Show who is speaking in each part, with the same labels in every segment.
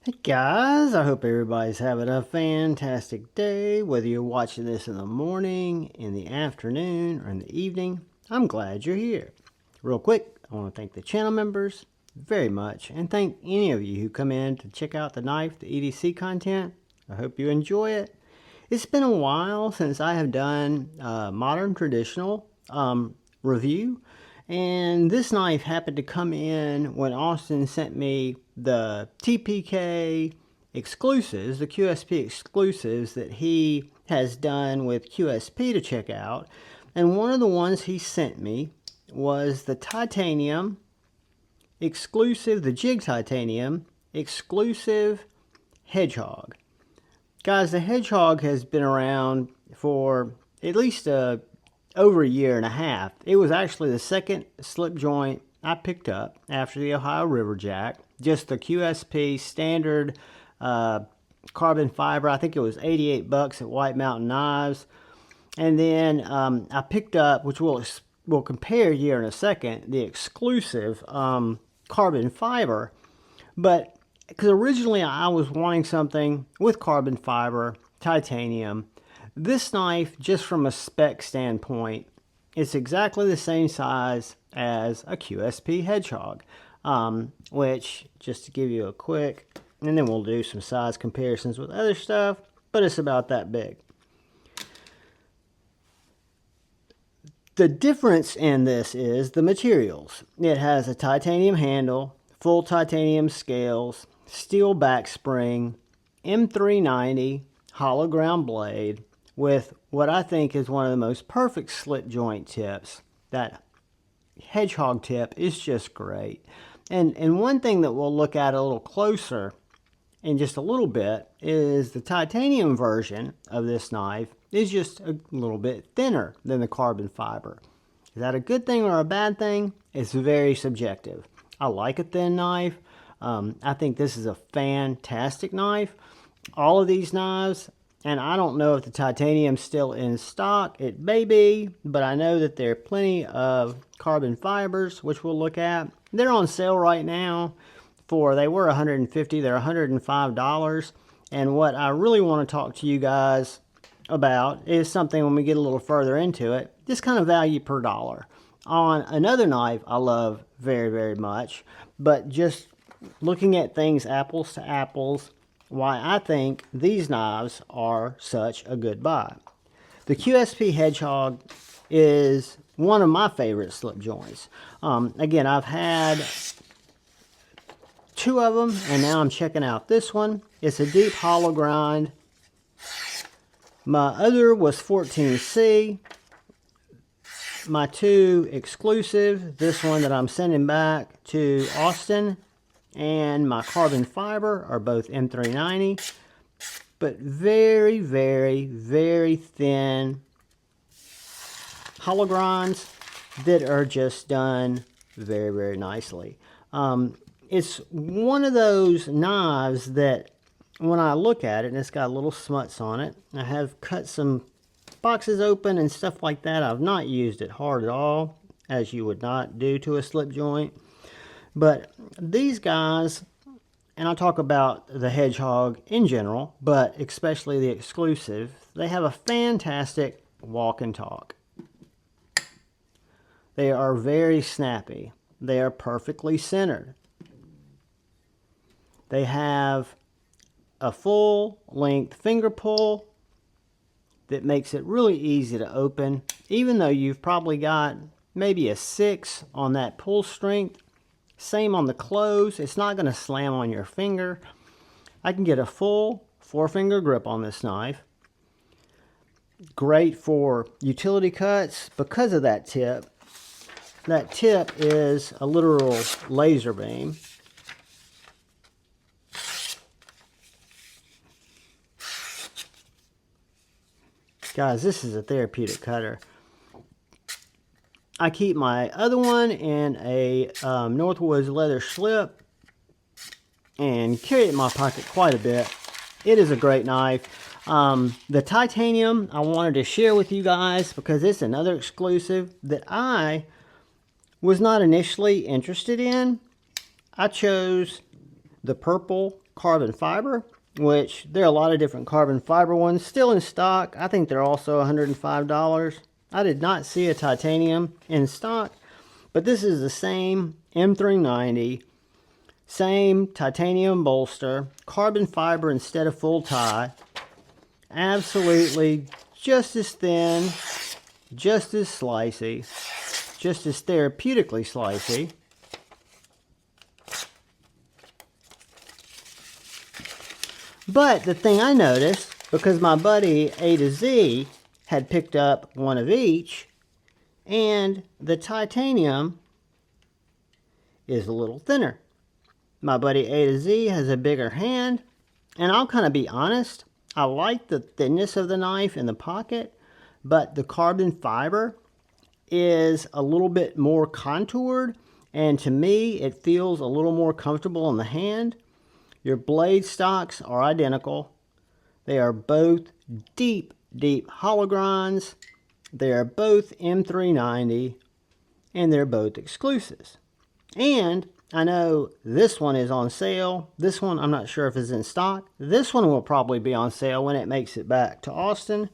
Speaker 1: Hey guys, I hope everybody's having a fantastic day, whether you're watching this in the morning, in the afternoon, or in the evening. I'm glad you're here. Real quick, I want to thank the channel members very much, and thank any of you who come in to check out the knife, the EDC content. I hope you enjoy it. It's been a while since I have done a modern traditional review, and this knife happened to come in when Austin sent me the TPK exclusives, the QSP exclusives that he has done with QSP to check out. And one of the ones he sent me was the titanium exclusive, the Jigged titanium exclusive Hedgehog. Guys, the Hedgehog has been around for at least over a year and a half. It was actually the second slip joint I picked up after the Ohio River Jack. Just the QSP standard carbon fiber. I think it was 88 bucks at White Mountain Knives. And then I picked up, which we'll compare here in a second, the exclusive carbon fiber. But because originally I was wanting something with carbon fiber, titanium. This knife, just from a spec standpoint, it's exactly the same size as a QSP Hedgehog, which, just to give you a quick, and then we'll do some size comparisons with other stuff, but it's about that big. The difference in this is the materials. It has a titanium handle, full titanium scales, steel backspring, M390 hollow ground blade with what I think is one of the most perfect slip joint tips. That Hedgehog tip is just great. And one thing that we'll look at a little closer in just a little bit is the titanium version of this knife is just a little bit thinner than the carbon fiber. Is that a good thing or a bad thing? It's very subjective. I like a thin knife. I think this is a fantastic knife. All of these knives, and I don't know if the titanium's still in stock. It may be, but I know that there are plenty of carbon fibers, which we'll look at. They're on sale right now they were $150, they're $105. And what I really want to talk to you guys about is something when we get a little further into it, just kind of value per dollar. On another knife I love very, very much, but just looking at things apples to apples, why I think these knives are such a good buy. The QSP Hedgehog is one of my favorite slip joints. Again, I've had two of them, and now I'm checking out this one. It's a deep hollow grind. My other was 14C. My two exclusive, this one that I'm sending back to Austin, and my carbon fiber are both M390, but very, very, very thin hollow grinds that are just done very, very nicely. It's one of those knives that when I look at it, and it's got little smuts on it, I have cut some boxes open and stuff like that. I've not used it hard at all, as you would not do to a slip joint. But these guys, and I'll talk about the Hedgehog in general, but especially the exclusive, they have a fantastic walk and talk. They are very snappy. They are perfectly centered. They have a full length finger pull that makes it really easy to open, even though you've probably got maybe a 6 on that pull strength. Same on the close. It's not going to slam on your finger. I can get a full 4-finger grip on this knife. Great for utility cuts because of that tip. That tip is a literal laser beam. Guys, this is a therapeutic cutter. I keep my other one in a Northwoods leather slip and carry it in my pocket quite a bit. It is a great knife. The titanium I wanted to share with you guys because it's another exclusive that I was not initially interested in. I chose the purple carbon fiber, which there are a lot of different carbon fiber ones still in stock. I think they're also $105. I did not see a titanium in stock, but this is the same M390, same titanium bolster, carbon fiber instead of full tie. Absolutely just as thin, just as slicey, just as therapeutically slicey. But the thing I noticed, because my buddy A to Z had picked up one of each, and the titanium is a little thinner. My buddy A to Z has a bigger hand, and I'll kind of be honest, I like the thinness of the knife in the pocket, but the carbon fiber is a little bit more contoured, and to me it feels a little more comfortable in the hand. Your blade stocks are identical. They are both deep hollow grinds. They are both M390, and they're both exclusives. And I know this one is on sale. This one I'm not sure if it's in stock. This one will probably be on sale when it makes it back to Austin.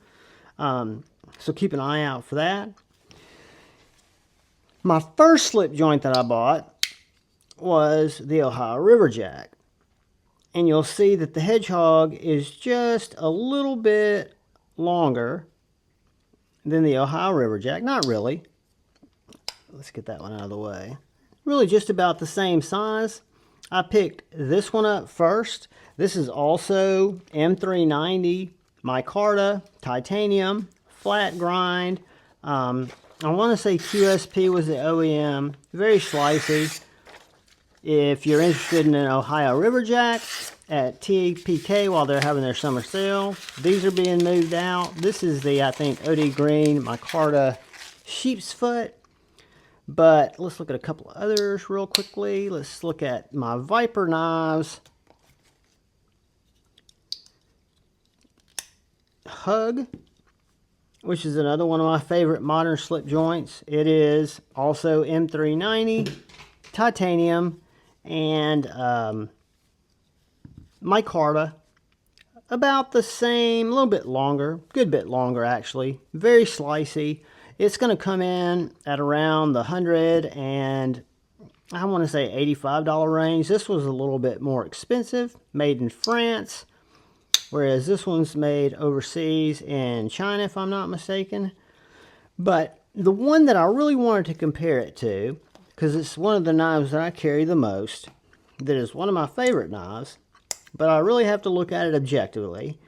Speaker 1: So keep an eye out for that. My first slip joint that I bought was the Ohio River Jack. And you'll see that the Hedgehog is just a little bit longer than the Ohio River Jack. Not really. Let's get that one out of the way. Really just about the same size. I picked this one up first. This is also M390 micarta, titanium, flat grind. I want to say QSP was the OEM. Very slicey. If you're interested in an Ohio River Jack at TPK while they're having their summer sale, these are being moved out. This is the, I think, OD Green micarta Sheepsfoot. But let's look at a couple of others real quickly. Let's look at my Viper knives. Hug, which is another one of my favorite modern slip joints. It is also M390, titanium, and micarta. About the same, a little bit longer, good bit longer actually. Very slicey. It's going to come in at around the $100 and I want to say $85 range. This was a little bit more expensive, made in France, whereas this one's made overseas in China, if I'm not mistaken. But the one that I really wanted to compare it to, because it's one of the knives that I carry the most, that is one of my favorite knives, but I really have to look at it objectively.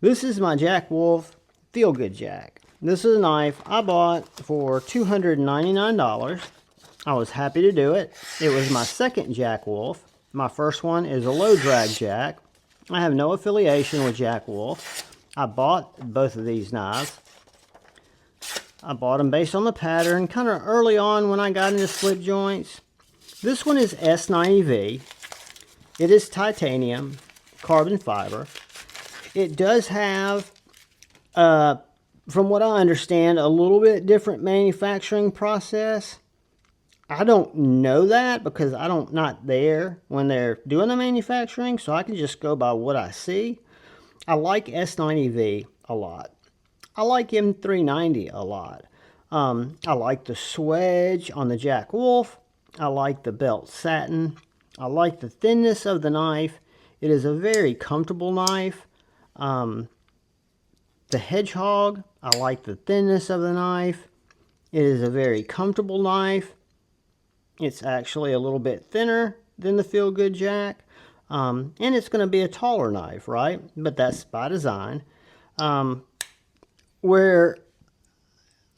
Speaker 1: This is my Jack Wolf Feel Good Jack. This is a knife I bought for $299. I was happy to do it. It was my second Jack Wolf. My first one is a low drag Jack. I have no affiliation with Jack Wolf. I bought both of these knives. I bought them based on the pattern, kind of early on when I got into slip joints. This one is S90V. It is titanium, carbon fiber. It does have, from what I understand, a little bit different manufacturing process. I don't know that because I'm not there when they're doing the manufacturing, so I can just go by what I see. I like S90V a lot. I like M390 a lot. I like the swedge on the Jack Wolf. I like the belt satin. I like the thinness of the knife. It is a very comfortable knife. The Hedgehog, I like the thinness of the knife. It is a very comfortable knife. It's actually a little bit thinner than the Feel Good Jack. And it's going to be a taller knife, right? But that's by design. Where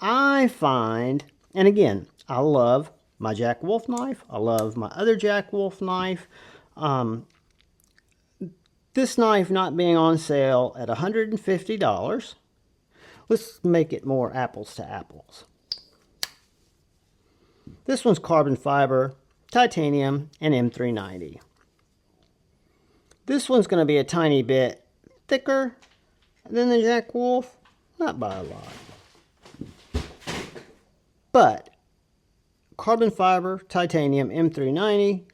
Speaker 1: I find, and again, I love my Jack Wolf knife. I love my other Jack Wolf knife. This knife not being on sale at $150. Let's make it more apples to apples. This one's carbon fiber, titanium, and M390. This one's going to be a tiny bit thicker than the Jack Wolf, not by a lot. But carbon fiber, titanium, M390,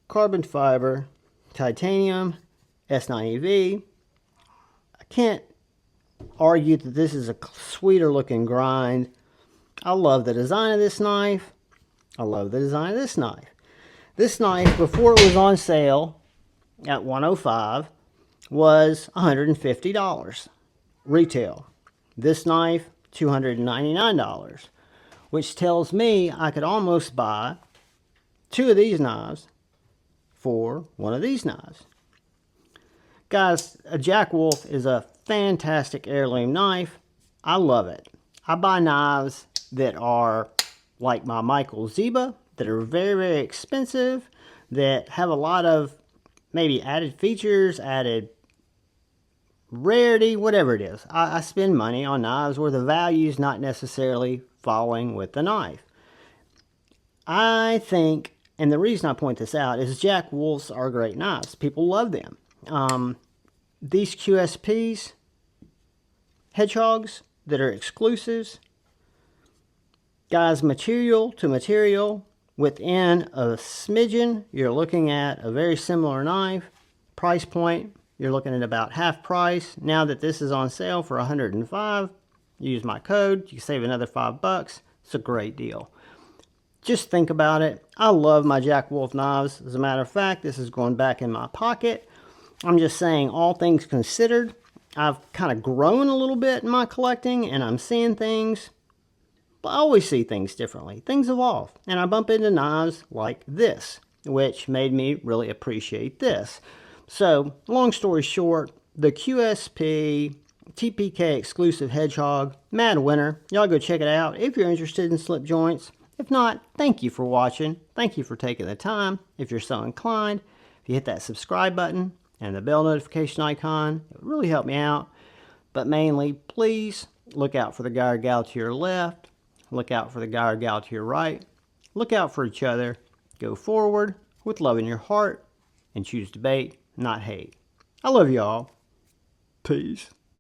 Speaker 1: carbon fiber, titanium S90V. I can't argue that this is a sweeter looking grind. I love the design of this knife. I love the design of this knife. This knife, before it was on sale at $105, was $150 retail. This knife, $299, which tells me I could almost buy 2 of these knives for 1 of these knives. Guys, a Jack Wolf is a fantastic heirloom knife. I love it. I buy knives that are like my Michael Zeba, that are very, very expensive, that have a lot of maybe added features, added rarity, whatever it is. I spend money on knives where the value is not necessarily following with the knife. I think, and the reason I point this out is Jack Wolfs are great knives. People love them. These QSPs, Hedgehogs that are exclusives, guys, material to material, within a smidgen, you're looking at a very similar knife. Price point, you're looking at about half price. Now that this is on sale for $105, use my code, you save another $5. It's a great deal. Just think about it. I love my Jack Wolf knives. As a matter of fact, this is going back in my pocket. I'm just saying, all things considered, I've kind of grown a little bit in my collecting, and I'm seeing things. I always see things differently. Things evolve. And I bump into knives like this, which made me really appreciate this. So, long story short, the QSP TPK exclusive Hedgehog, mad winner. Y'all go check it out if you're interested in slip joints. If not, thank you for watching. Thank you for taking the time. If you're so inclined, if you hit that subscribe button and the bell notification icon, it would really help me out. But mainly, please look out for the guy or gal to your left. Look out for the guy or gal to your right. Look out for each other. Go forward with love in your heart and choose debate, not hate. I love y'all. Peace.